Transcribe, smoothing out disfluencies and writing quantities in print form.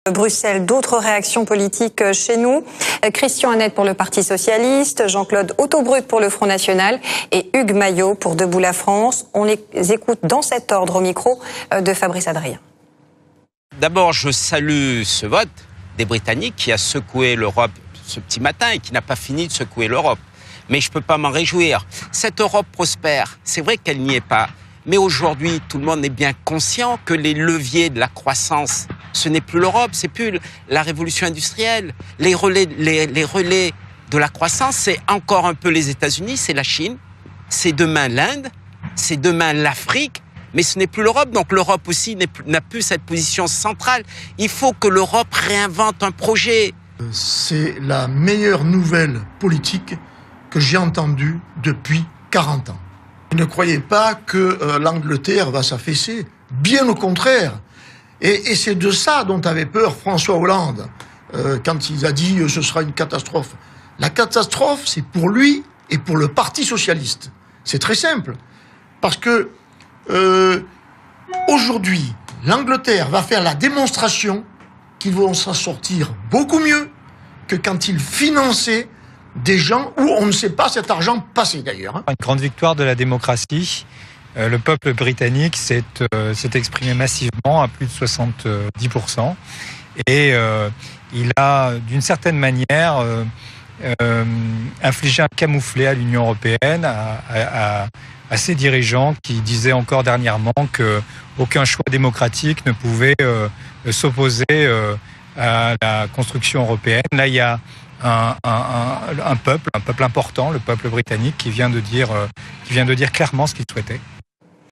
Bruxelles, d'autres réactions politiques chez nous. Christian Hannette pour le Parti Socialiste, Jean-Claude Autobrut pour le Front National et Hugues Maillot pour Debout la France. On les écoute dans cet ordre au micro de Fabrice Adrien. D'abord, je salue ce vote des Britanniques qui a secoué l'Europe ce petit matin et qui n'a pas fini de secouer l'Europe. Mais je ne peux pas m'en réjouir. Cette Europe prospère, c'est vrai qu'elle n'y est pas. Mais aujourd'hui, tout le monde est bien conscient que les leviers de la croissance, ce n'est plus l'Europe, c'est plus la révolution industrielle. Les relais de la croissance, c'est encore un peu les États-Unis, c'est la Chine, c'est demain l'Inde, c'est demain l'Afrique, mais ce n'est plus l'Europe. Donc l'Europe aussi n'a plus cette position centrale. Il faut que l'Europe réinvente un projet. C'est la meilleure nouvelle politique que j'ai entendue depuis 40 ans. Ne croyez pas que l'Angleterre va s'affaisser, bien au contraire. Et c'est de ça dont avait peur François Hollande quand il a dit ce sera une catastrophe. La catastrophe, c'est pour lui et pour le Parti socialiste. C'est très simple. Parce que aujourd'hui, l'Angleterre va faire la démonstration qu'ils vont s'en sortir beaucoup mieux que quand ils finançaient des gens où on ne sait pas cet argent passer d'ailleurs. Une grande victoire de la démocratie. Le peuple britannique s'est exprimé massivement à plus de 70%. Et il a, d'une certaine manière, infligé un camouflet à l'Union européenne, à ses dirigeants qui disaient encore dernièrement qu'aucun choix démocratique ne pouvait s'opposer à la construction européenne. Là, il y a un peuple important, le peuple britannique, qui vient de dire clairement ce qu'il souhaitait.